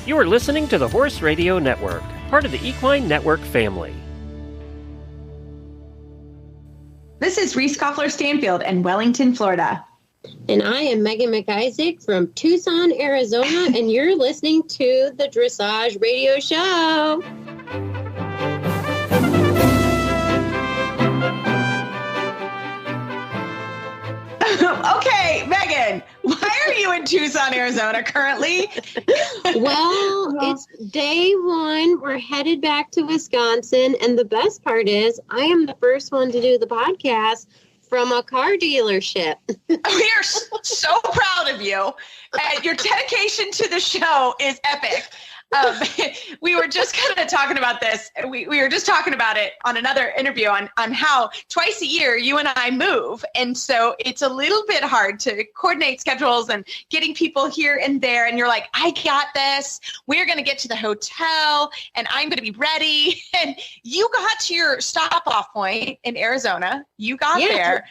You are listening to the Horse Radio Network, part of the Equine Network family. This is Reese Koffler-Stanfield in Wellington, Florida. And I am Megan McIsaac from Tucson, Arizona, and you're listening to the Dressage Radio Show. Okay, Megan, why are you in Tucson, Arizona currently? Well, it's day one. We're headed back to Wisconsin. And the best part is I am the first one to do the podcast from a car dealership. We are so proud of you. And your dedication to the show is epic. We were just kind of talking about this. We were just talking about it on another interview on how twice a year you and I move. And so it's a little bit hard to coordinate schedules and getting people here and there. And you're like, I got this. We're going to get to the hotel and I'm going to be ready. And you got to your stop off point in Arizona. You got there.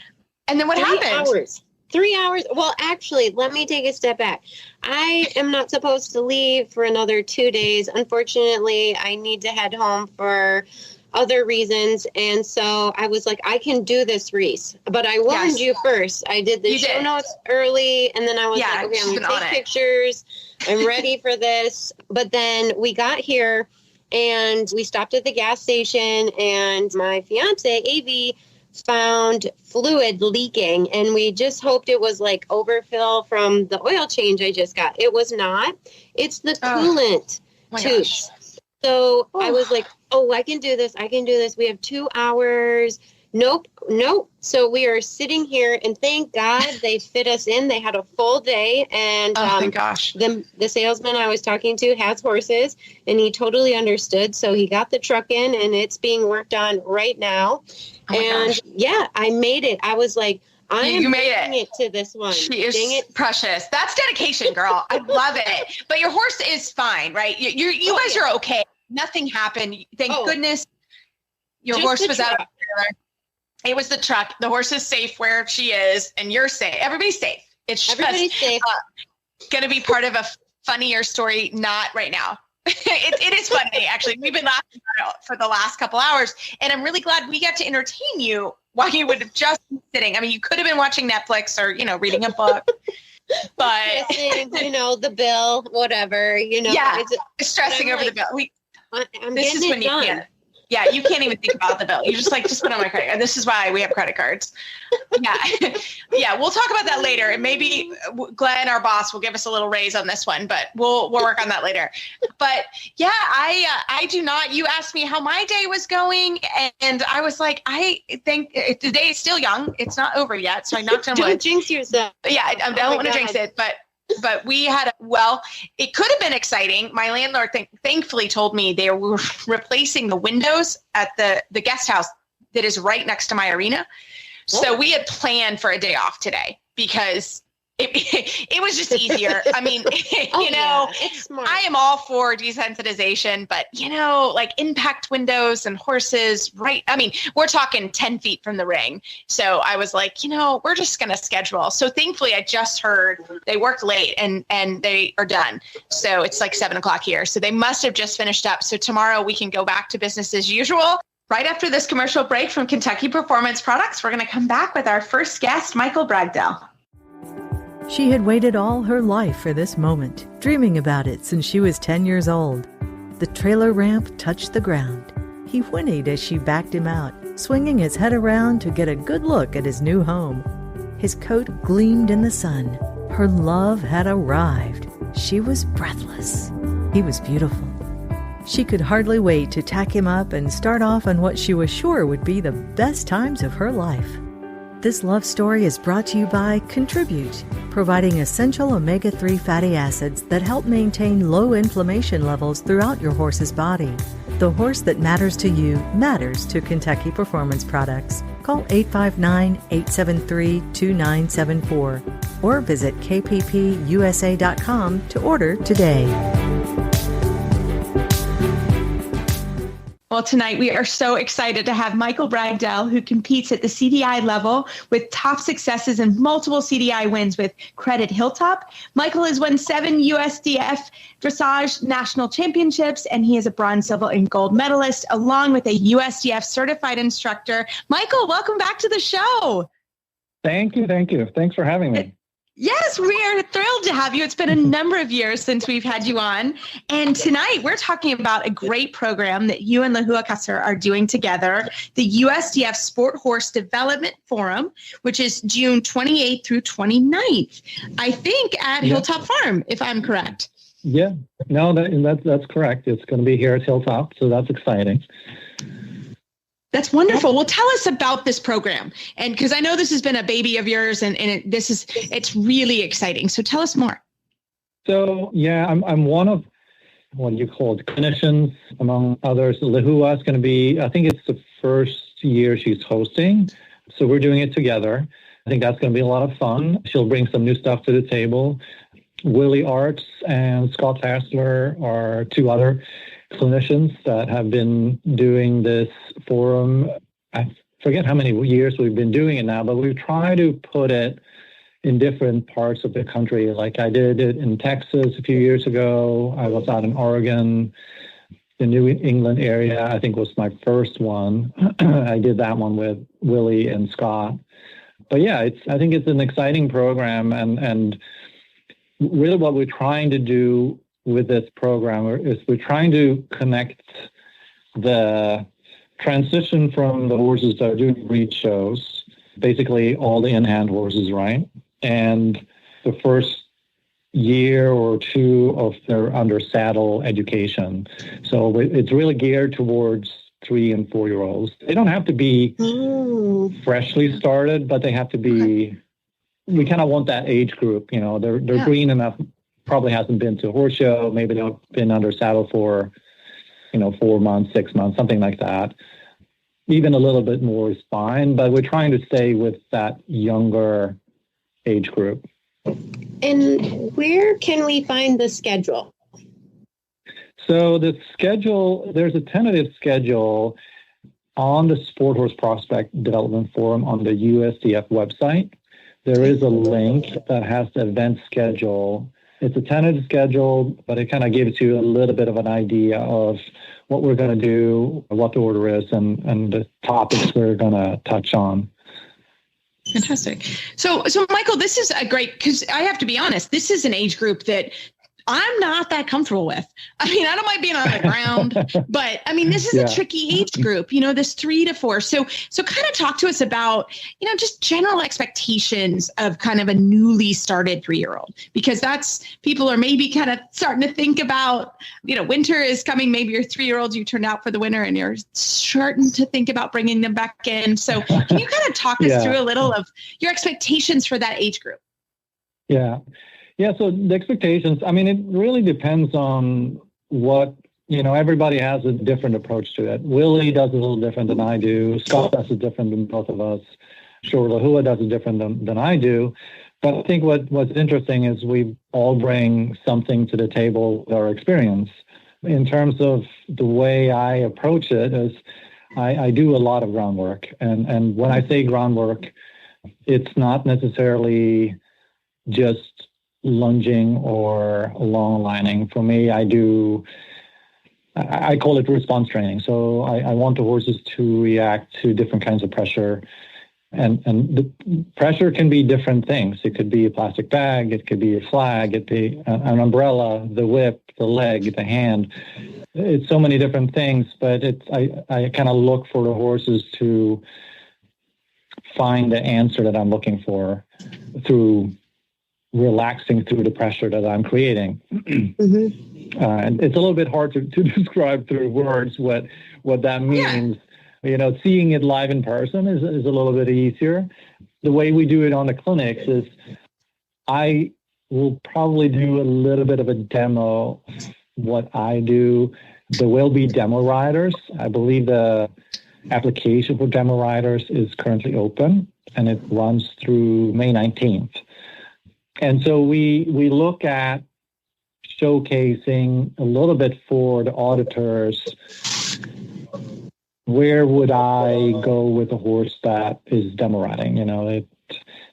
And then what happened? 3 hours. Well, actually, let me take a step back. I am not supposed to leave for another 2 days. Unfortunately, I need to head home for other reasons. And so I was like, I can do this, Reese. But I warned you first. I did the show notes early. And then I was like, okay, I'm going to take pictures. I'm ready for this. But then we got here and we stopped at the gas station. And my fiance, Avi, found fluid leaking, and we just hoped it was like overfill from the oil change I just got. It was not. It's the coolant tubes. So I was like, oh, I can do this. I can do this. We have 2 hours. Nope. So we are sitting here, and thank God they fit us in. They had a full day, and my gosh, the salesman I was talking to has horses, and he totally understood. So he got the truck in, and it's being worked on right now. I made it. I was like, you made it to this one. She is precious. That's dedication, girl. I love it. But your horse is fine, right? You guys are okay. Nothing happened. Thank goodness. Your horse was out of the trailer. It was the truck. The horse is safe where she is, and you're safe. Everybody's safe. It's just safe. Going to be part of a funnier story. Not right now. It is funny, actually. We've been laughing about it for the last couple hours, and I'm really glad we got to entertain you while you would have just been sitting. I mean, you could have been watching Netflix or, reading a book, but the bill, whatever, it's stressing over the bill. I'm getting it done. Yeah, you can't even think about the bill. You just just put on my credit card. This is why we have credit cards. Yeah, we'll talk about that later. And maybe Glenn, our boss, will give us a little raise on this one, but we'll work on that later. But yeah, I do not. You asked me how my day was going, and I was like, I think the day is still young. It's not over yet, so I knocked on wood. Don't jinx yourself. Yeah, I don't want to jinx it, but we had, it could have been exciting. My landlord thankfully told me they were replacing the windows at the guest house that is right next to my arena. So we had planned for a day off today because it was just easier. I mean, it's smart. I am all for desensitization, but impact windows and horses, right? I mean, we're talking 10 feet from the ring. So I was like, we're just going to schedule. So thankfully I just heard they worked late and they are done. So it's like 7:00 here. So they must have just finished up. So tomorrow we can go back to business as usual. Right after this commercial break from Kentucky Performance Products, we're going to come back with our first guest, Michael Bragdell. She had waited all her life for this moment, dreaming about it since she was 10 years old. The trailer ramp touched the ground. He whinnied as she backed him out, swinging his head around to get a good look at his new home. His coat gleamed in the sun. Her love had arrived. She was breathless. He was beautiful. She could hardly wait to tack him up and start off on what she was sure would be the best times of her life. This love story is brought to you by Contribute, providing essential omega-3 fatty acids that help maintain low inflammation levels throughout your horse's body. The horse that matters to you matters to Kentucky Performance Products. Call 859-873-2974 or visit kppusa.com to order today. Well, tonight we are so excited to have Michael Bragdell, who competes at the CDI level with top successes and multiple CDI wins with Credit Hilltop. Michael has won 7 USDF Dressage National Championships, and he is a bronze, silver, and gold medalist, along with a USDF certified instructor. Michael, welcome back to the show. Thank you. Thanks for having me. Yes, we are thrilled to have you. It's been a number of years since we've had you on. And tonight we're talking about a great program that you and Lahua Kasser are doing together, the USDF Sport Horse Development Forum, which is June 28th through 29th, I think at Hilltop Farm, if I'm correct. Yeah, no, that's correct. It's going to be here at Hilltop, so that's exciting. That's wonderful. Well, tell us about this program. And because I know this has been a baby of yours and it's really exciting. So tell us more. So, yeah, I'm one of what you call clinicians, among others. Lahua is going to be, I think it's the first year she's hosting. So we're doing it together. I think that's going to be a lot of fun. She'll bring some new stuff to the table. Willie Arts and Scott Hassler are two other clinicians that have been doing this forum. I forget how many years we've been doing it now, but we try to put it in different parts of the country. Like I did it in Texas a few years ago. I was out in Oregon. The New England area, I think, was my first one. I did that one with Willie and Scott. But yeah, I think it's an exciting program, and really what we're trying to do with this program is we're trying to connect the transition from the horses that are doing breed shows, basically all the in-hand horses, right? And the first year or two of their under saddle education. So it's really geared towards 3 and 4 year olds. They don't have to be freshly started, but they have to be, we kind of want that age group, they're green enough. Probably hasn't been to a horse show. Maybe they've been under saddle for, 4 months, 6 months, something like that. Even a little bit more is fine, but we're trying to stay with that younger age group. And where can we find the schedule? So the schedule, there's a tentative schedule on the Sport Horse Prospect Development Forum on the USDF website. There is a link that has the event schedule. It's a tentative schedule, but it kind of gives you a little bit of an idea of what we're going to do, what the order is, and the topics we're going to touch on. Fantastic. So Michael, this is a great, because I have to be honest, this is an age group that I'm not that comfortable with. I mean, I don't mind being on the ground, but I mean, this is a tricky age group, this 3 to 4. So kind of talk to us about, just general expectations of kind of a newly started 3-year-old, because people are maybe kind of starting to think about, winter is coming. Maybe your 3-year-olds you turned out for the winter and you're starting to think about bringing them back in. So can you kind of talk us through a little of your expectations for that age group? Yeah, so the expectations, I mean, it really depends on what, everybody has a different approach to it. Willie does it a little different than I do. Scott does it different than both of us. Sure, Lahua does it different than I do. But I think what's interesting is we all bring something to the table with our experience. In terms of the way I approach it is I do a lot of groundwork. And when I say groundwork, it's not necessarily just lunging or long lining. For me, I call it response training. So I want the horses to react to different kinds of pressure. And the pressure can be different things. It could be a plastic bag. It could be a flag. It could be an umbrella, the whip, the leg, the hand. It's so many different things, but I kind of look for the horses to find the answer that I'm looking for through relaxing through the pressure that I'm creating. And it's a little bit hard to describe through words what that means. Seeing it live in person is a little bit easier. The way we do it on the clinics is I will probably do a little bit of a demo what I do. There will be demo riders. I believe the application for demo riders is currently open, and it runs through May 19th. And so we look at showcasing a little bit for the auditors where would I go with a horse that is demo riding?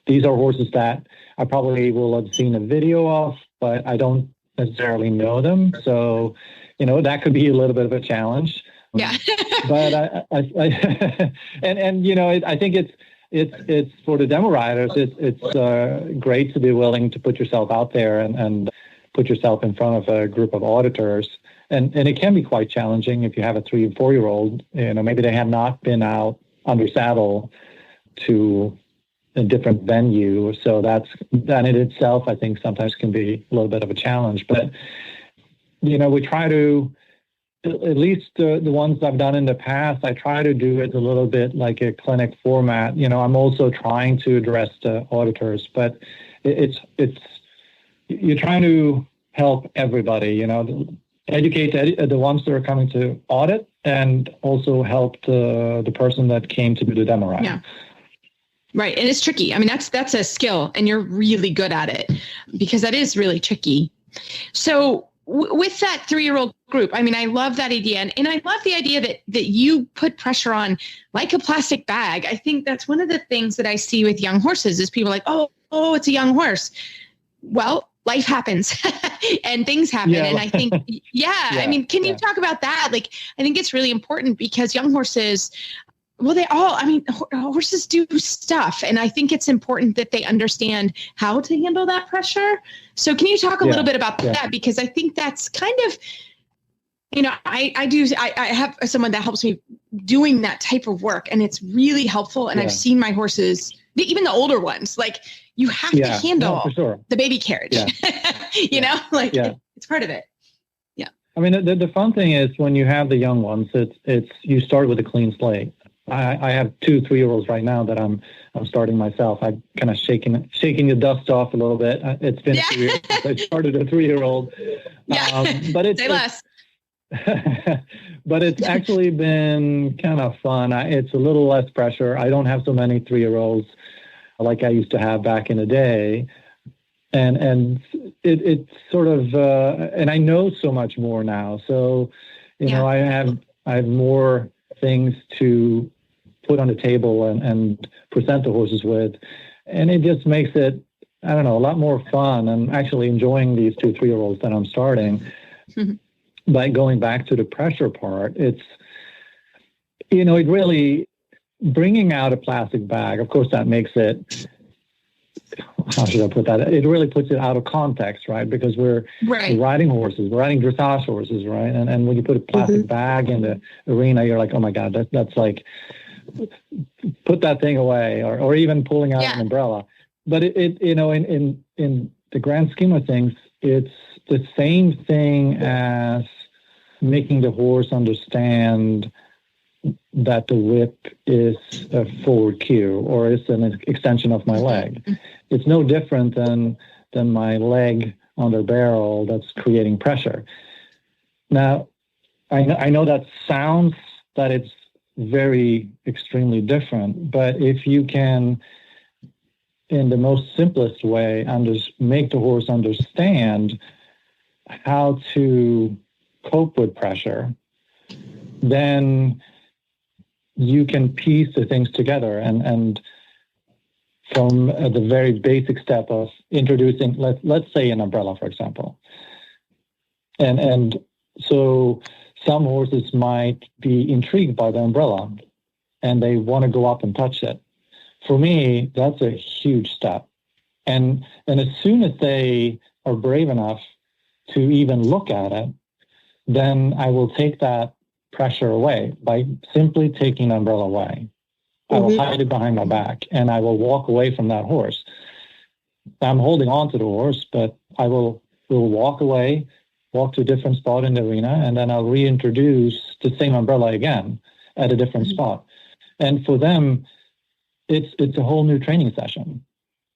These are horses that I probably will have seen a video of, but I don't necessarily know them. So, that could be a little bit of a challenge. Yeah. But I think it's for the demo riders. It's great to be willing to put yourself out there and put yourself in front of a group of auditors. And it can be quite challenging if you have a 3 and 4 year old. Maybe they have not been out under saddle to a different venue. So that in itself, I think sometimes can be a little bit of a challenge. But, we try to, at least the ones I've done in the past, I try to do it a little bit like a clinic format. I'm also trying to address the auditors, but it's you're trying to help everybody, educate the ones that are coming to audit and also help the person that came to do the demo ride. Yeah. Right. And it's tricky. I mean, that's a skill and you're really good at it because that is really tricky. So with that 3-year-old group, I mean, I love that idea. And I love the idea that you put pressure on like a plastic bag. I think that's one of the things that I see with young horses is people are like, oh, it's a young horse. Well, life happens and things happen. Yeah. And I think, I mean, can you talk about that? Like, I think it's really important because young horses, horses do stuff. And I think it's important that they understand how to handle that pressure. So can you talk a little bit about that? Because I think that's kind of, I have someone that helps me doing that type of work and it's really helpful. And I've seen my horses, even the older ones, like you have to handle the baby carriage, it's part of it. Yeah. I mean, the fun thing is when you have the young ones, it's you start with a clean slate. I have 2 3-year-olds right now that I'm starting myself. I'm kind of shaking the dust off a little bit. It's been 2 years since I started a 3-year-old. But it's less. But it's actually been kind of fun. It's a little less pressure. I don't have so many 3-year-olds like I used to have back in the day. And it's sort of, and I know so much more now. So, I have more things to put on the table and present the horses with. And it just makes it, a lot more fun. I'm actually enjoying these 2 3-year-olds that I'm starting. Mm-hmm. By going back to the pressure part, it's, it really, bringing out a plastic bag, of course, that makes it, how should I put that? It really puts it out of context, right? Because we're riding horses, we're riding dressage horses, right? And when you put a plastic bag in the arena, you're like, oh my God, that's like, put that thing away, or even pulling out an umbrella. But it in the grand scheme of things, it's the same thing as making the horse understand that the whip is a forward cue or is an extension of my leg. It's no different than my leg on the barrel that's creating pressure. Now, I know that sounds that it's very extremely different, but if you can, in the most simplest way, make the horse understand how to cope with pressure, then you can piece the things together. And from the very basic step of introducing, let's say an umbrella, for example. And so some horses might be intrigued by the umbrella and they want to go up and touch it. For me, that's a huge step. And as soon as they are brave enough to even look at it, then I will take that pressure away by simply taking the umbrella away. I will hide it behind my back and I will walk away from that horse. I'm holding on to the horse, but I will walk away, walk to a different spot in the arena, and then I'll reintroduce the same umbrella again at a different spot. And for them, it's a whole new training session.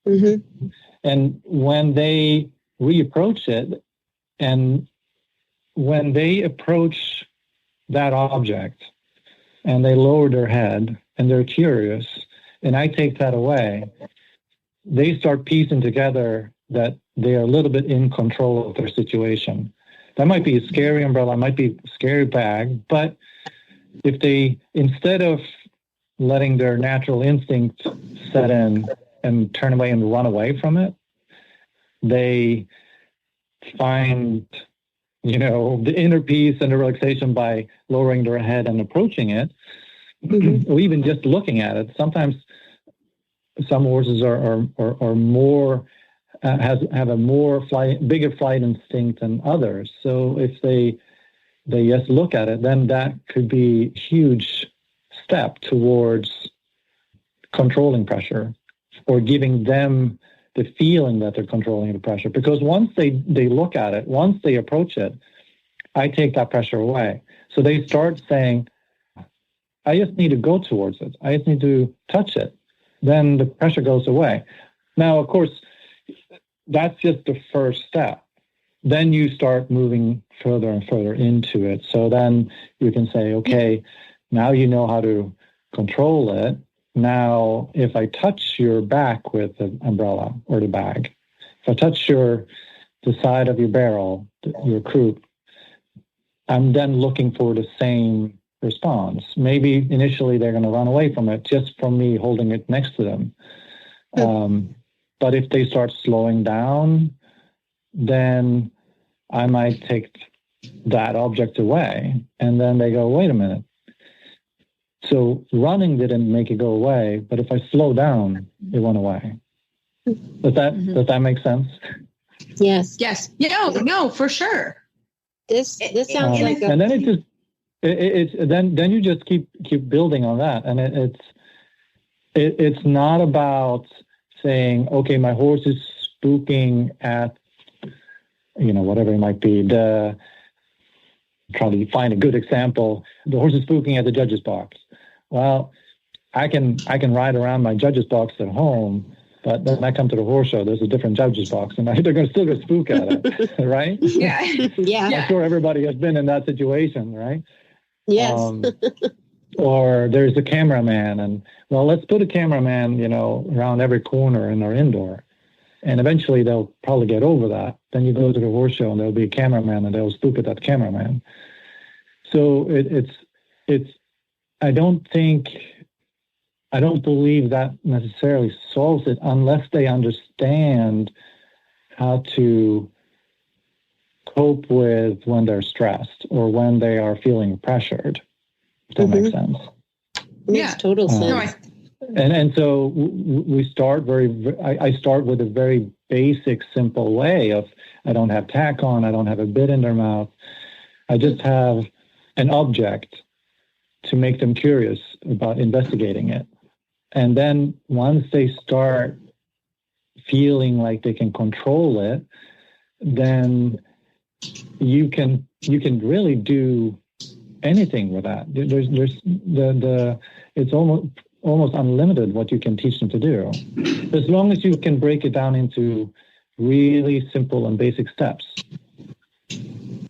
Mm-hmm. And when they reapproach it, and when they approach that object and they lower their head and they're curious, and I take that away, they start piecing together that they are a little bit in control of their situation. That might be a scary umbrella, might be a scary bag, but if they, instead of letting their natural instinct set in and turn away and run away from it, they find, the inner peace and the relaxation by lowering their head and approaching it, or even just looking at it. Sometimes some horses are more, have a more bigger flight instinct than others. So if they just look at it, then that could be a huge step towards controlling pressure or giving them the feeling that they're controlling the pressure. Because once they look at it, once they approach it, I take that pressure away. So they start saying, I just need to go towards it. I just need to touch it. Then the pressure goes away. Now, of course, that's just the first step. Then you start moving further and further into it. So then you can say, okay, now you know how to control it. Now, if I touch your back with the umbrella or the bag, if I touch the side of your barrel, your croup, I'm then looking for the same response. Maybe initially they're going to run away from it just from me holding it next to them. But if they start slowing down, then I might take that object away. And then they go, wait a minute. So running didn't make it go away, but if I slow down, it went away. Does that make sense? Yes. Yes. No, for sure. This sounds like and then then you just keep building on that, and it's not about saying, okay, my horse is spooking at whatever it might be. Try to find a good example. The horse is spooking at the judge's box. Well, I can ride around my judge's box at home, but then I come to the horse show, there's a different judge's box, and they're still going to spook at it, right? Yeah. Yeah. I'm sure everybody has been in that situation, right? Yes. Or there's a cameraman, and let's put a cameraman, around every corner in our indoor, and eventually they'll probably get over that. Then you go to the horse show, and there'll be a cameraman, and they'll spook at that cameraman. So it's. I don't believe that necessarily solves it unless they understand how to cope with when they're stressed or when they are feeling pressured. If that makes sense. Makes total sense. And so we start I start with a very basic, simple way of, I don't have tack on, I don't have a bit in their mouth. I just have an object to make them curious about investigating it. And then once they start feeling like they can control it, then you can really do anything with that. It's almost unlimited what you can teach them to do, as long as you can break it down into really simple and basic steps.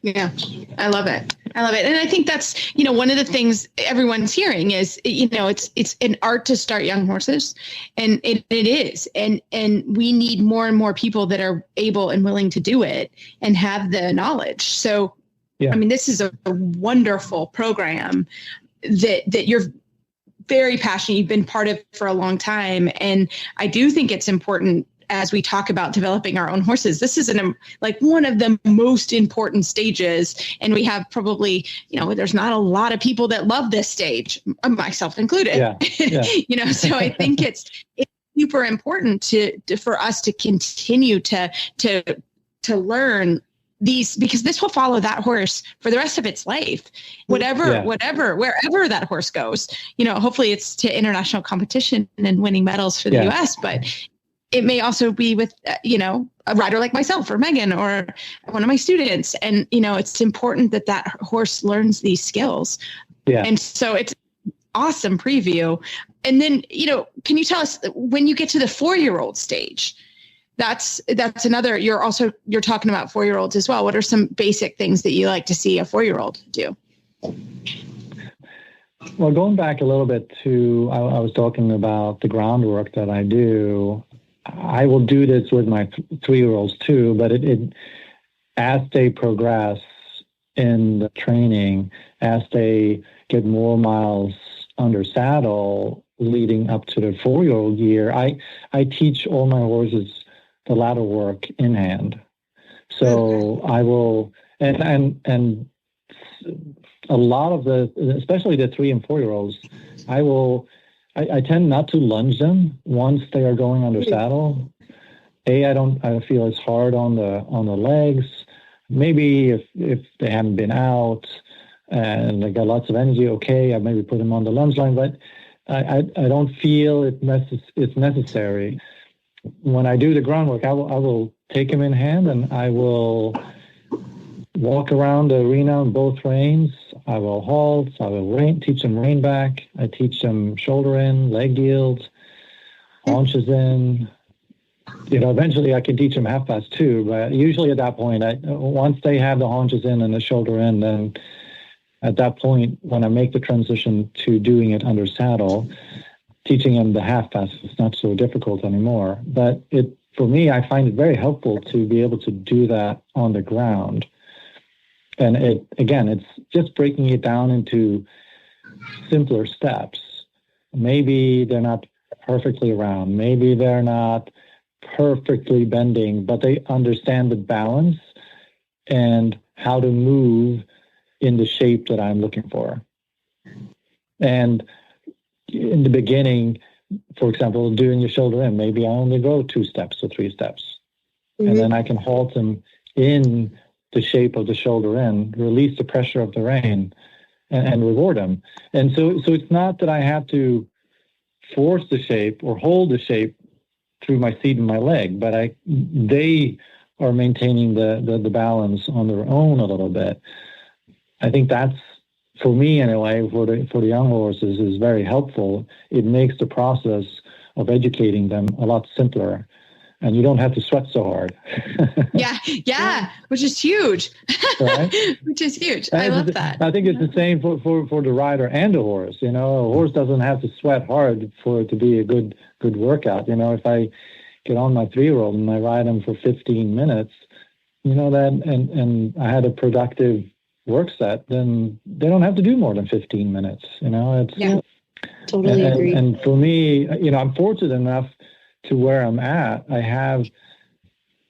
Yeah, I love it. And I think that's, one of the things everyone's hearing is, it's an art to start young horses, and it is. And we need more and more people that are able and willing to do it and have the knowledge. So, yeah. I mean, this is a wonderful program that you're very passionate. You've been part of for a long time. And I do think it's important, as we talk about developing our own horses, this is one of the most important stages. And we have probably, there's not a lot of people that love this stage, myself included. Yeah. So I think it's super important for us to continue to learn these, because this will follow that horse for the rest of its life, whatever, wherever that horse goes. Hopefully it's to international competition and winning medals for the U.S., but it may also be with, a rider like myself or Meghan or one of my students. And, it's important that horse learns these skills. Yeah. And so it's awesome preview. And then, can you tell us, when you get to the 4-year-old stage, that's another, you're talking about 4-year-olds as well. What are some basic things that you like to see a 4-year-old do? Well, going back a little bit to, I was talking about the groundwork that I do. I will do this with my 3-year-olds too, but it as they progress, in the training as they get more miles under saddle leading up to their 4-year-old year. I teach all my horses the ladder work in hand. So I will, and a lot of especially the 3 and 4-year-olds, I tend not to lunge them once they are going under saddle. I feel it's hard on the legs. Maybe if they haven't been out and they got lots of energy, okay, I maybe put them on the lunge line, but I don't feel it's necessary. When I do the groundwork, I will take them in hand and I will walk around the arena on both reins. I will halt. I will teach them rein back. I teach them shoulder in, leg yields, haunches in. Eventually I can teach them half pass too, but usually at that point, once they have the haunches in and the shoulder in, then at that point, when I make the transition to doing it under saddle, teaching them the half pass is not so difficult anymore. But for me, I find it very helpful to be able to do that on the ground. And it's just breaking it down into simpler steps. Maybe they're not perfectly round. Maybe they're not perfectly bending, but they understand the balance and how to move in the shape that I'm looking for. And in the beginning, for example, doing your shoulder in, maybe I only go 2 steps or 3 steps. Mm-hmm. And then I can halt them in the shape of the shoulder in, release the pressure of the rein, and reward them. And so it's not that I have to force the shape or hold the shape through my seat and my leg, but they are maintaining the balance on their own a little bit. I think that's, for me anyway, for the young horses, is very helpful. It makes the process of educating them a lot simpler, and you don't have to sweat so hard. yeah, which is huge. Right? Which is huge. I love that. I think it's the same for the rider and the horse. A horse doesn't have to sweat hard for it to be a good workout. If I get on my 3-year-old and I ride him for 15 minutes, that and I had a productive work set, then they don't have to do more than 15 minutes. Totally agree. And for me, I'm fortunate enough to where I'm at. I have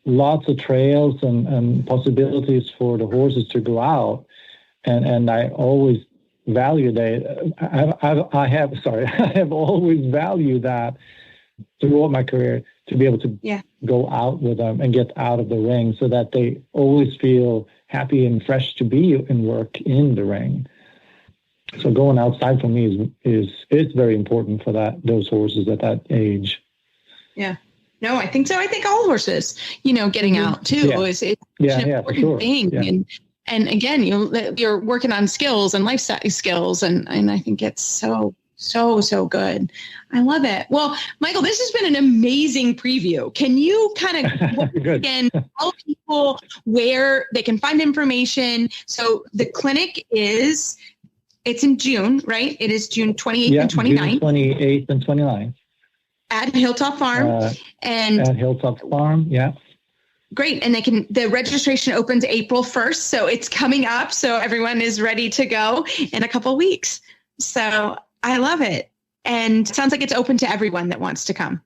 lots of trails and possibilities for the horses to go out, and I always value that. I have always valued that throughout my career, to be able to go out with them and get out of the ring, so that they always feel happy and fresh to be in work in the ring. So going outside for me is very important for those horses at that age. Yeah. No, I think so. I think all horses, getting out too is an important thing. Yeah. And again, you're working on skills and lifestyle skills, and I think it's so good. I love it. Well, Michael, this has been an amazing preview. Can you kind of again tell people where they can find information? So the clinic it's in June, right? It is June 28th and 29th. June 28th and 29th. At Hilltop Farm. At Hilltop Farm, yeah. Great. And the registration opens April 1st. So it's coming up. So everyone is ready to go in a couple of weeks. So I love it. And it sounds like it's open to everyone that wants to come.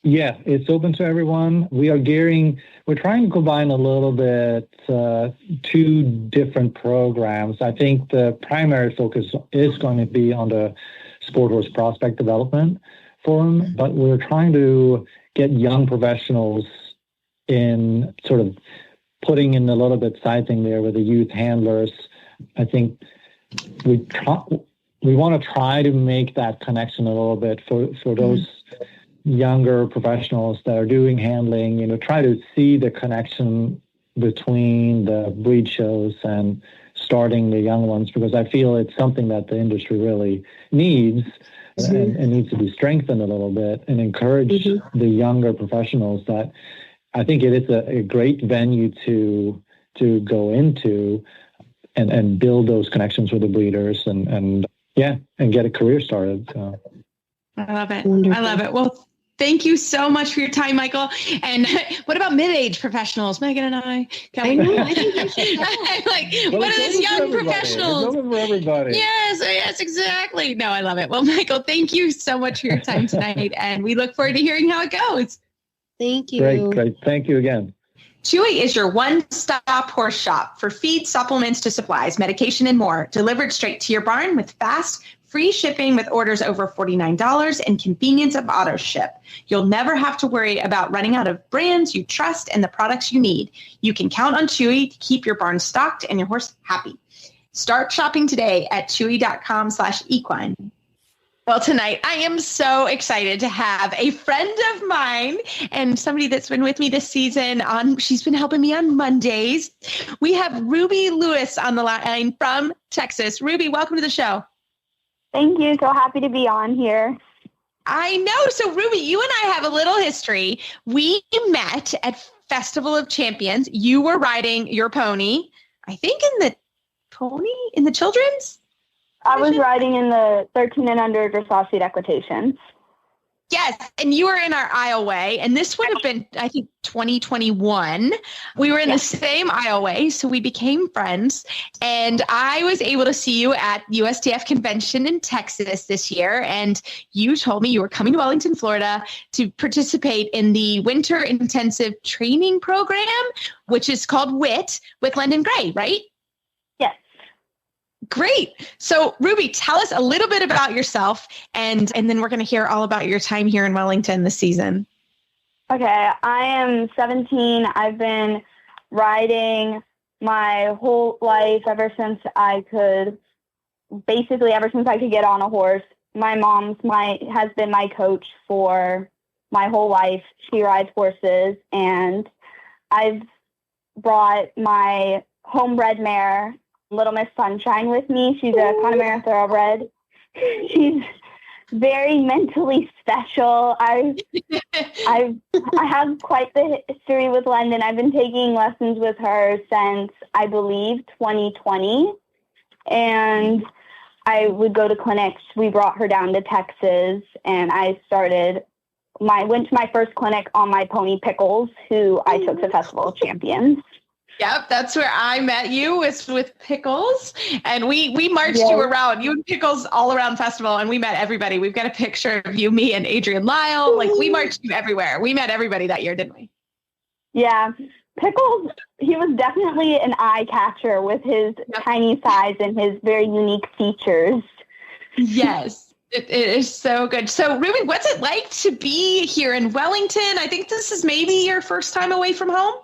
Yeah, it's open to everyone. We're trying to combine a little bit 2 different programs. I think the primary focus is going to be on the sport horse prospect development forum, but we're trying to get young professionals in, sort of putting in a little bit side thing there with the youth handlers. I think we want to try to make that connection a little bit for those younger professionals that are doing handling, try to see the connection between the breed shows and starting the young ones, because I feel it's something that the industry really needs and needs to be strengthened a little bit, and encourage the younger professionals. That I think it is a great venue to go into and build those connections with the breeders and get a career started. So. I love it. Wonderful. I love it. Well, Thank you so much for your time, Michael. And what about mid-age professionals? Megan and I think you should I'm like, Well, what are these young professionals? It's open for everybody. Yes, exactly. No, I love it. Well, Michael, thank you so much for your time tonight. And we look forward to hearing how it goes. Thank you. Great. Thank you again. Chewy is your one-stop horse shop for feed, supplements to supplies, medication, and more, delivered straight to your barn with fast, free shipping with orders over $49 and convenience of auto ship. You'll never have to worry about running out of brands you trust and the products you need. You can count on Chewy to keep your barn stocked and your horse happy. Start shopping today at chewy.com/equine. Well, tonight I am so excited to have a friend of mine and somebody that's been with me this season. She's been helping me on Mondays. We have Ruby Lewis on the line from Texas. Ruby, welcome to the show. Thank you. So happy to be on here. I know. So Ruby, you and I have a little history. We met at Festival of Champions. You were riding your pony, I think in the children's? I was riding in the 13 and under dressage seat equitations. Yes, and you were in our aisleway, and this would have been, I think, 2021. We were in the same aisleway, so we became friends, and I was able to see you at USDF convention in Texas this year, and you told me you were coming to Wellington, Florida to participate in the Winter Intensive Training Program, which is called WIT with London Gray, right? Yes. Great. So Ruby, tell us a little bit about yourself and then we're going to hear all about your time here in Wellington this season. Okay. I am 17. I've been riding my whole life ever since I could get on a horse. My mom has been my coach for my whole life. She rides horses, and I've brought my homebred mare, Little Miss Sunshine, with me. She's a Connemara thoroughbred. She's very mentally special. I have quite the history with London. I've been taking lessons with her since, I believe, 2020. And I would go to clinics. We brought her down to Texas, and I went to my first clinic on my pony Pickles, who I took to Festival of Champions. Yep, that's where I met you, was with Pickles, and we marched you around, you and Pickles all around festival, and we met everybody. We've got a picture of you, me, and Adrian Lyle. Like, we marched you everywhere. We met everybody that year, didn't we? Yeah, Pickles, he was definitely an eye catcher with his tiny size and his very unique features. Yes. It is so good. So, Ruby, what's it like to be here in Wellington? I think this is maybe your first time away from home.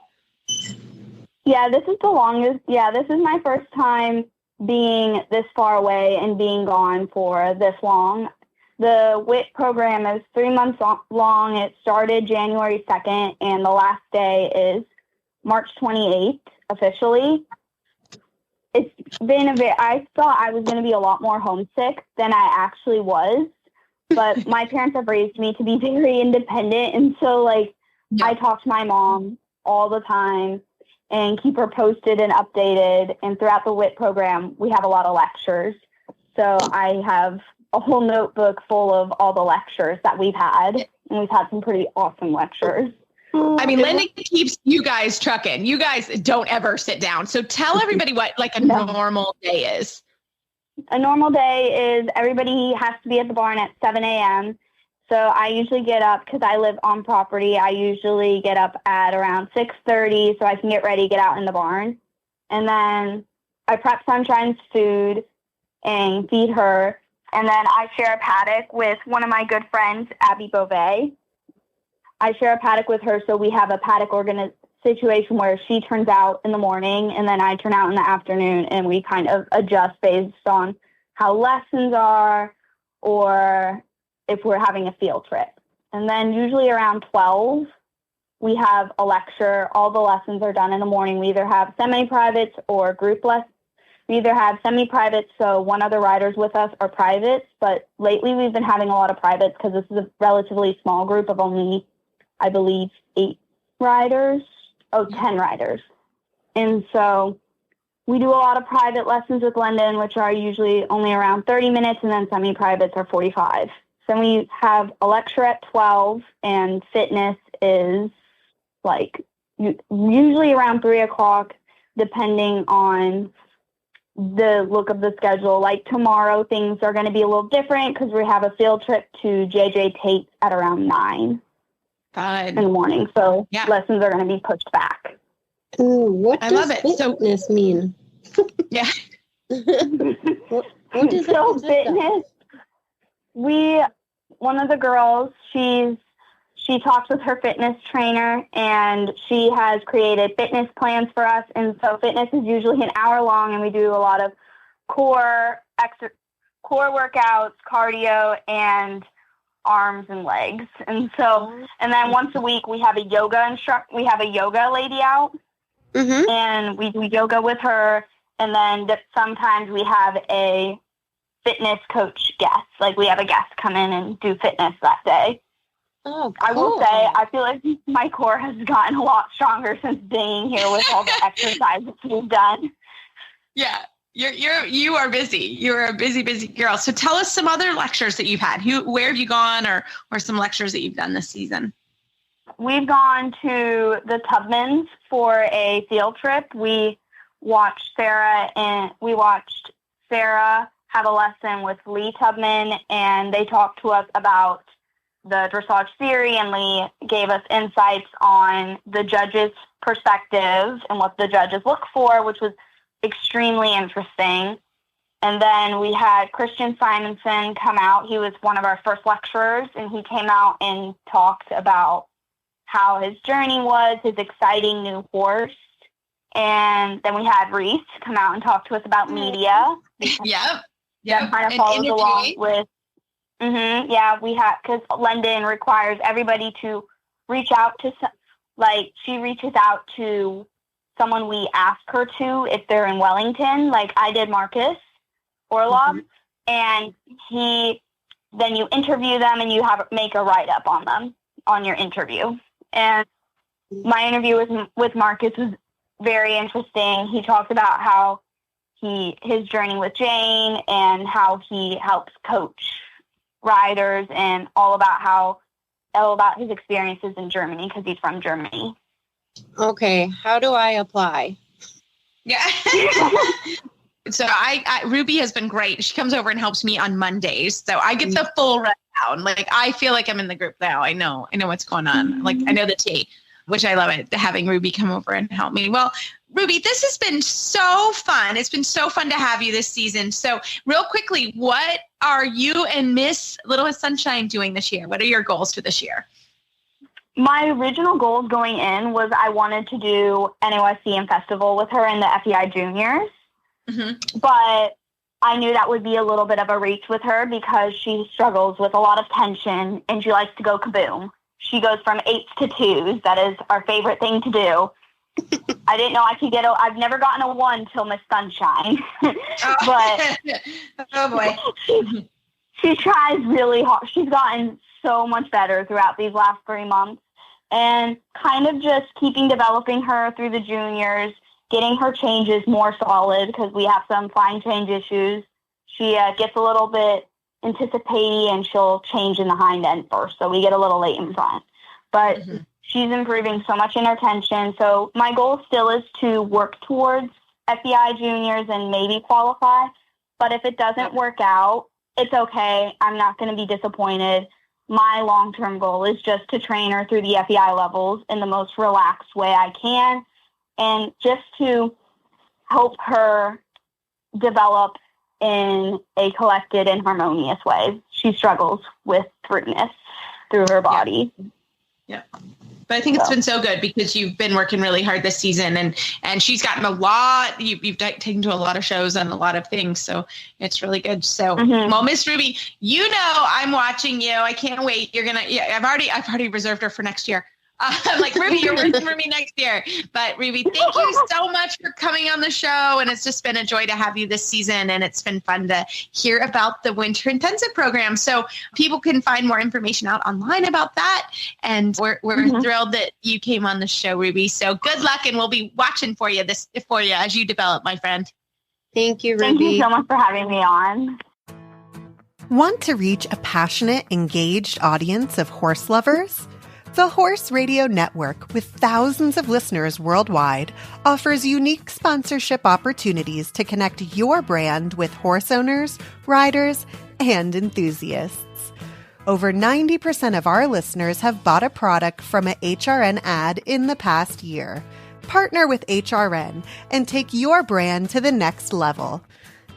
Yeah, this is the longest. Yeah, this is my first time being this far away and being gone for this long. The WIT program is 3 months long. It started January 2nd, and the last day is March 28th officially. It's been I thought I was going to be a lot more homesick than I actually was, but my parents have raised me to be very independent, and so I talk to my mom all the time and keep her posted and updated. And throughout the WIT program, we have a lot of lectures. So I have a whole notebook full of all the lectures that we've had, and we've had some pretty awesome lectures. I mean, Linda keeps you guys trucking. You guys don't ever sit down. So tell everybody what a normal day is. A normal day is everybody has to be at the barn at 7 a.m. So I usually get up, because I live on property, I usually get up at around 6:30 so I can get ready, get out in the barn. And then I prep Sunshine's food and feed her. And then I share a paddock with one of my good friends, Abby Beauvais. I share a paddock with her, so we have a paddock situation where she turns out in the morning and then I turn out in the afternoon, and we kind of adjust based on how lessons are or if we're having a field trip. And then usually around 12, we have a lecture. All the lessons are done in the morning. We either have semi-privates or group lessons. We either have semi-privates, so one other rider's with us, or privates. But lately we've been having a lot of privates because this is a relatively small group of only, I believe, 10 riders. And so we do a lot of private lessons with London, which are usually only around 30 minutes, and then semi-privates are 45. So we have a lecture at 12, and fitness is like usually around 3 o'clock, depending on the look of the schedule. Like tomorrow, things are going to be a little different because we have a field trip to JJ Tate's at around 9 in the morning. So lessons are going to be pushed back. Ooh, what does fitness mean? Yeah. what does that so fitness? One of the girls, she talks with her fitness trainer, and she has created fitness plans for us. And so fitness is usually an hour long, and we do a lot of core workouts, cardio, and arms and legs. And so, and then once a week we have a yoga lady out, and we do yoga with her. And then sometimes we have a fitness coach guest. Like we have a guest come in and do fitness that day. Oh, cool. I will say, I feel like my core has gotten a lot stronger since being here with all the exercises we've done. Yeah, you are busy. You're a busy girl. So tell us some other lectures that you've had. Where have you gone, or some lectures that you've done this season? We've gone to the Tubmans for a field trip. We watched Sarah have a lesson with Lee Tubman, and they talked to us about the dressage theory, and Lee gave us insights on the judges' perspective and what the judges look for, which was extremely interesting. And then we had Christian Simonson come out. He was one of our first lecturers, and he came out and talked about how his journey was, his exciting new horse. And then we had Reese come out and talk to us about media. Yep. That kind of follows along with. We had, because London requires everybody to reach out to, she reaches out to someone we ask her to if they're in Wellington. Like I did Marcus Orlov, and then you interview them and you make a write-up on them on your interview. And my interview with Marcus was very interesting. He talked about how his journey with Jane and how he helps coach riders, and all about his experiences in Germany, because he's from Germany. Okay, how do I apply? Yeah. So Ruby has been great. She comes over and helps me on Mondays, so I get the full rundown. Like I feel like I'm in the group now. I know what's going on. Like I know the tea, which I love it, having Ruby come over and help me. Well, Ruby, this has been so fun. It's been so fun to have you this season. So real quickly, what are you and Miss Little Miss Sunshine doing this year? What are your goals for this year? My original goals going in was I wanted to do NOSC and festival with her in the FEI juniors. But I knew that would be a little bit of a reach with her because she struggles with a lot of tension and she likes to go kaboom. She goes from 8s to 2s. That is our favorite thing to do. I didn't know I could I've never gotten a 1 till Miss Sunshine. But oh boy. She tries really hard. She's gotten so much better throughout these last 3 months, and kind of just developing her through the juniors, getting her changes more solid because we have some fine change issues. She gets a little bit anticipating and she'll change in the hind end first, so we get a little late in front. But she's improving so much in her tension. So my goal still is to work towards FEI juniors and maybe qualify. But if it doesn't work out, it's okay. I'm not going to be disappointed. My long-term goal is just to train her through the FEI levels in the most relaxed way I can, and just to help her develop in a collected and harmonious way. She struggles with throughness through her body. Yeah. But I think it's been so good because you've been working really hard this season, and she's gotten a lot. You've taken to a lot of shows and a lot of things, so it's really good. So, well, Miss Ruby, I'm watching you. I can't wait. You're gonna. Yeah, I've already reserved her for next year. I'm like, Ruby, you're working for me next year. But Ruby, thank you so much for coming on the show. And it's just been a joy to have you this season. And it's been fun to hear about the Winter Intensive program. So people can find more information out online about that. And we're thrilled that you came on the show, Ruby. So good luck. And we'll be watching for you as you develop, my friend. Thank you, Ruby. Thank you so much for having me on. Want to reach a passionate, engaged audience of horse lovers? The Horse Radio Network, with thousands of listeners worldwide, offers unique sponsorship opportunities to connect your brand with horse owners, riders, and enthusiasts. Over 90% of our listeners have bought a product from a HRN ad in the past year. Partner with HRN and take your brand to the next level.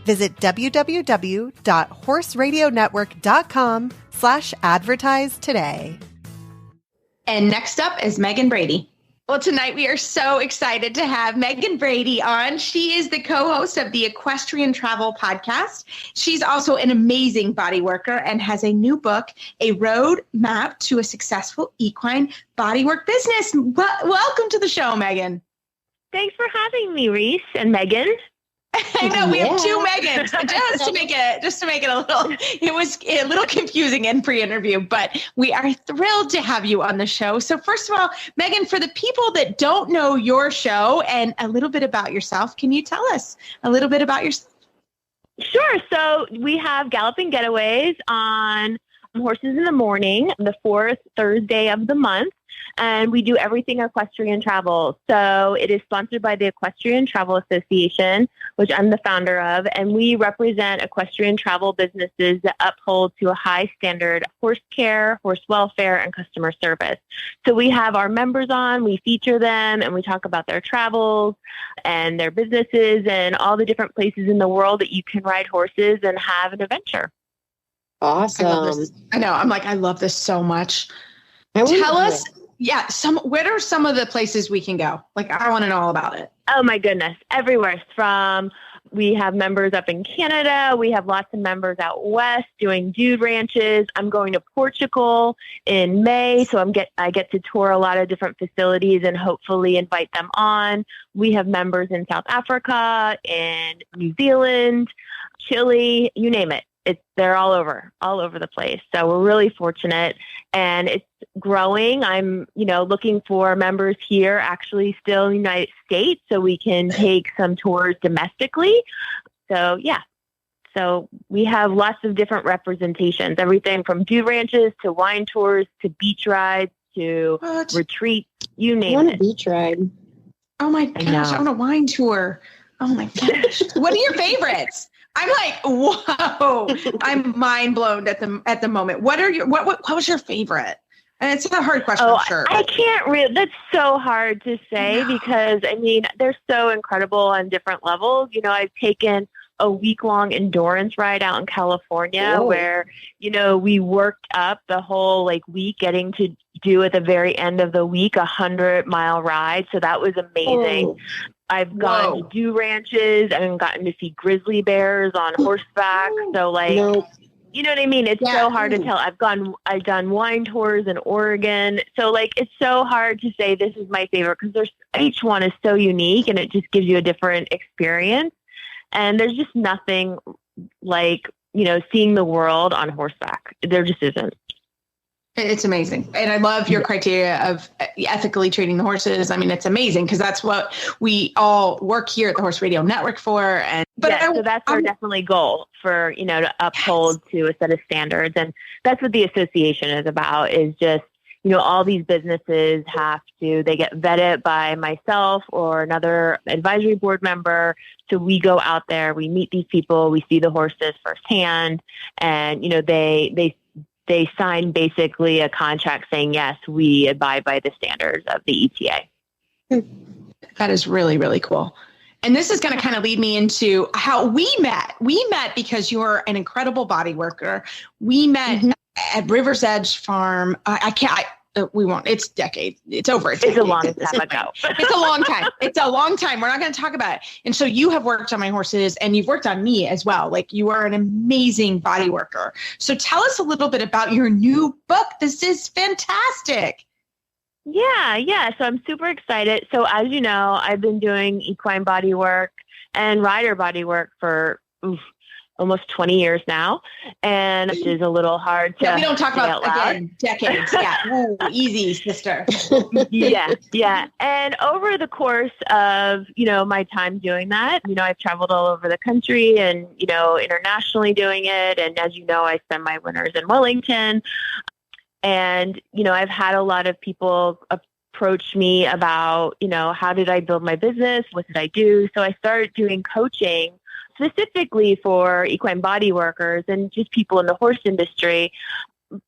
Visit www.horseradionetwork.com/advertise today. And next up is Meghan Brady. Well, tonight we are so excited to have Meghan Brady on. She is the co-host of the Equestrian Travel podcast. She's also an amazing body worker and has a new book, A Road Map to a Successful Equine Bodywork Business. Welcome to the show, Meghan. Thanks for having me, Reese and Meghan. I know we have two Megans, just to make it a little. It was a little confusing in pre-interview, but we are thrilled to have you on the show. So first of all, Meghan, for the people that don't know your show and a little bit about yourself, can you tell us a little bit about yourself? Sure. So we have Galloping Getaways on Horses in the Morning, the fourth Thursday of the month. And we do everything equestrian travel. So it is sponsored by the Equestrian Travel Association, which I'm the founder of. And we represent equestrian travel businesses that uphold to a high standard of horse care, horse welfare, and customer service. So we have our members on, we feature them, and we talk about their travels and their businesses and all the different places in the world that you can ride horses and have an adventure. Awesome. I know. I'm like, I love this so much. Tell us. Yeah. What are some of the places we can go? Like, I want to know all about it. Oh my goodness. Everywhere we have members up in Canada. We have lots of members out west doing dude ranches. I'm going to Portugal in May. So I get to tour a lot of different facilities and hopefully invite them on. We have members in South Africa, in New Zealand, Chile, you name it. They're all over the place. So we're really fortunate and it's growing. I'm, looking for members here actually still in the United States so we can take some tours domestically. So yeah. So we have lots of different representations, everything from dude ranches to wine tours to beach rides to retreats, you name it. I want a beach ride. Oh my gosh, I want a wine tour. Oh my gosh. What are your favorites? I'm like, whoa! I'm mind blown at the moment. What was your favorite? And it's a hard question, I'm sure. I can't really. That's so hard to say because they're so incredible on different levels. I've taken a week-long endurance ride out in California where we worked up the whole week, getting to do at the very end of the week 100-mile ride. So that was amazing. I've gone to do ranches and gotten to see grizzly bears on horseback. So you know what I mean? It's so hard to tell. I've done wine tours in Oregon. So it's so hard to say this is my favorite because each one is so unique and it just gives you a different experience. And there's just nothing like, seeing the world on horseback. There just isn't. It's amazing. And I love your criteria of ethically treating the horses. It's amazing because that's what we all work here at the Horse Radio Network for. So that's our definitely goal for, to uphold to a set of standards. And that's what the association is about is just, all these businesses they get vetted by myself or another advisory board member. So we go out there, we meet these people, we see the horses firsthand and, they sign basically a contract saying, yes, we abide by the standards of the ETA. That is really, really cool. And this is going to kind of lead me into how we met. We met because you're an incredible body worker. We met at River's Edge Farm. We won't. It's decades. It's over. It's a long time ago. It's a long time. It's a long time. We're not going to talk about it. And so you have worked on my horses and you've worked on me as well. You are an amazing body worker. So tell us a little bit about your new book. This is fantastic. Yeah. So I'm super excited. So as you know, I've been doing equine body work and rider body work for almost 20 years now, and it is a little hard to we don't talk about, again, decades. Yeah. Ooh, easy, sister. Yeah. And over the course of, my time doing that, I've traveled all over the country and, internationally doing it. And as you know, I spend my winters in Wellington. And, I've had a lot of people approach me about, how did I build my business? What did I do? So I started doing coaching specifically for equine body workers and just people in the horse industry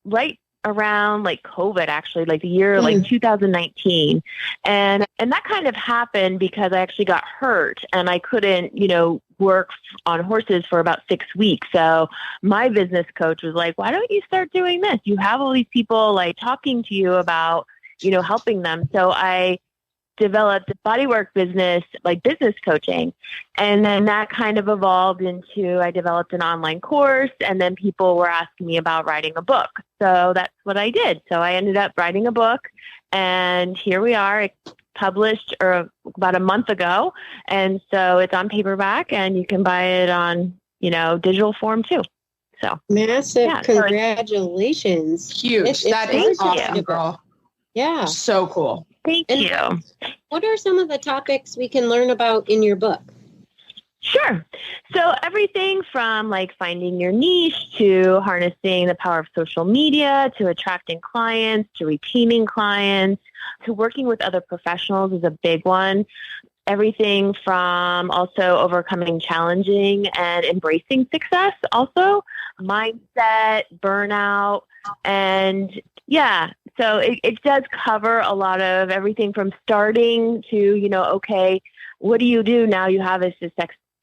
right around like COVID, actually, like the year like 2019. And that kind of happened because I actually got hurt and I couldn't, work on horses for about 6 weeks. So my business coach was like, why don't you start doing this? You have all these people like talking to you about, helping them. So I developed a bodywork business, like business coaching. And then that kind of evolved into, I developed an online course, and then people were asking me about writing a book. So that's what I did. So I ended up writing a book, and here we are. It published about a month ago. And so it's on paperback, and you can buy it on, digital form too. So massive congratulations. Huge. That is awesome, girl. Yeah. So cool. Thank you. What are some of the topics we can learn about in your book? Sure. So everything from like finding your niche to harnessing the power of social media to attracting clients to retaining clients to working with other professionals is a big one. Everything from also overcoming challenging and embracing success, also mindset, burnout, and so it does cover a lot of everything from starting to, okay, what do you do now? You have a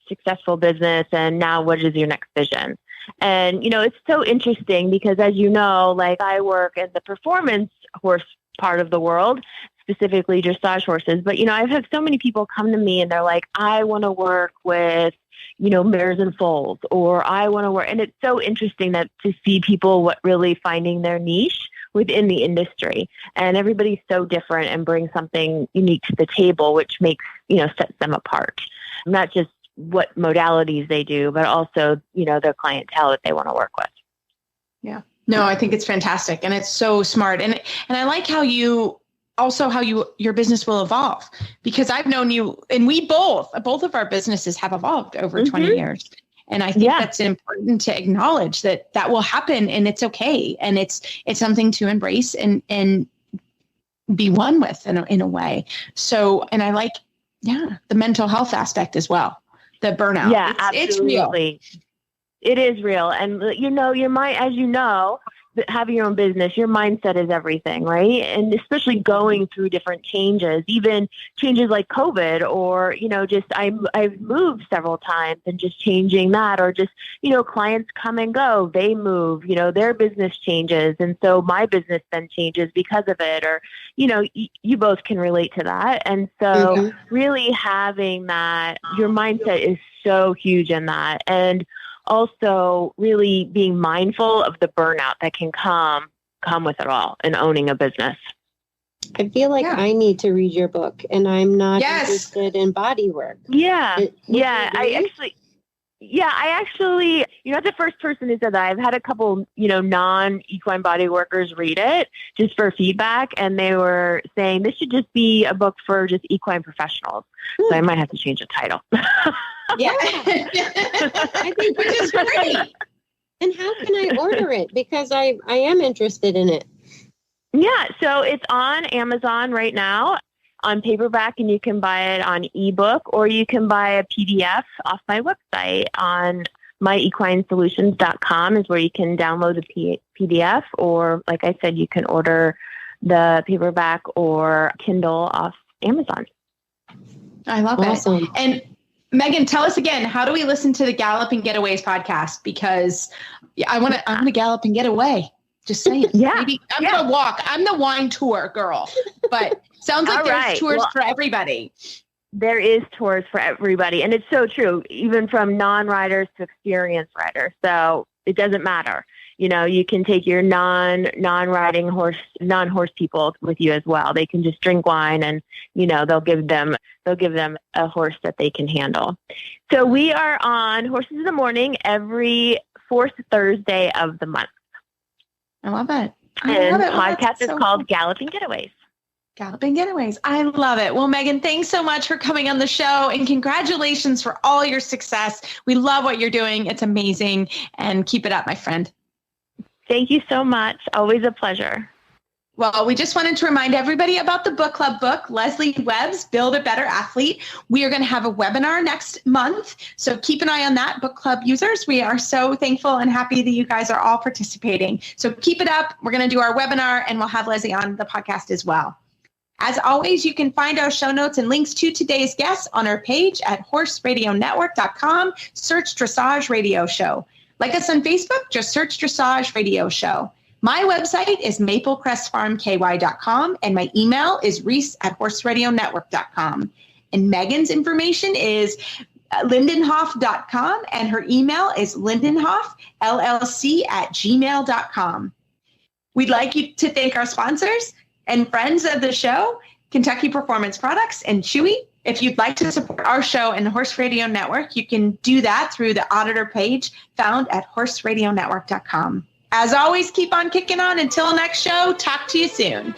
successful business, and now what is your next vision? And, it's so interesting because, as you know, like I work in the performance horse part of the world, specifically dressage horses. But, I've had so many people come to me and they're like, I want to work with, mares and foals, or I want to work. And it's so interesting that to see people really finding their niche within the industry, and everybody's so different and brings something unique to the table, which makes, sets them apart. Not just what modalities they do, but also, their clientele that they want to work with. Yeah. No, I think it's fantastic. And it's so smart. And I like how your business will evolve, because I've known you, and we both of our businesses have evolved over 20 years. And I think that's important to acknowledge that will happen, and it's okay. And it's something to embrace and be one with in a way. So, and I like, the mental health aspect as well, the burnout. Yeah, absolutely. It's real. It is real. And your mind, as you know, having your own business, your mindset is everything, right? And especially going through different changes, even changes like COVID, or, just I've moved several times, and just changing that, or just, clients come and go, they move, their business changes. And so my business then changes because of it, or, you both can relate to that. And so really having that, your mindset is so huge in that. And also really being mindful of the burnout that can come with it all, and owning a business. I feel like I need to read your book, and I'm not interested in body work. I actually, you're not the first person who said that. I've had a couple, non-equine body workers read it just for feedback, and they were saying this should just be a book for just equine professionals. So I might have to change the title. Yeah. I think which is great. And how can I order it? Because I am interested in it. Yeah, so it's on Amazon right now on paperback, and you can buy it on ebook, or you can buy a PDF off my website on myequinesolutions.com is where you can download the PDF, or like I said, you can order the paperback or Kindle off Amazon. I love it. And Meghan, tell us again, how do we listen to the Gallop and Getaways podcast? Because I'm going to gallop and get away. Just saying. Maybe I'm going to walk. I'm the wine tour girl, but sounds like there's tours for everybody. There is tours for everybody. And it's so true, even from non-riders to experienced riders. So it doesn't matter. You know, you can take your non-riding horse, non-horse people with you as well. They can just drink wine, and, you know, they'll give them a horse that they can handle. So we are on Horses in the Morning every fourth Thursday of the month. I love it. And the podcast is called Galloping Getaways. Galloping Getaways. I love it. Well, Meghan, thanks so much for coming on the show, and congratulations for all your success. We love what you're doing. It's amazing, and keep it up, my friend. Thank you so much. Always a pleasure. Well, we just wanted to remind everybody about the book club book, Leslie Webb's Build a Better Athlete. We are going to have a webinar next month, so keep an eye on that, book club users. We are so thankful and happy that you guys are all participating. So keep it up. We're going to do our webinar, and we'll have Leslie on the podcast as well. As always, you can find our show notes and links to today's guests on our page at horseradionetwork.com. Search Dressage Radio Show. Like us on Facebook, just search Dressage Radio Show. My website is maplecrestfarmky.com, and my email is reese@horseradionetwork.com. And Meghan's information is lindenhoff.com, and her email is lindenhoffllc@gmail.com. We'd like you to thank our sponsors and friends of the show, Kentucky Performance Products and Chewy. If you'd like to support our show and the Horse Radio Network, you can do that through the auditor page found at horseradionetwork.com. As always, keep on kicking on. Until next show, talk to you soon.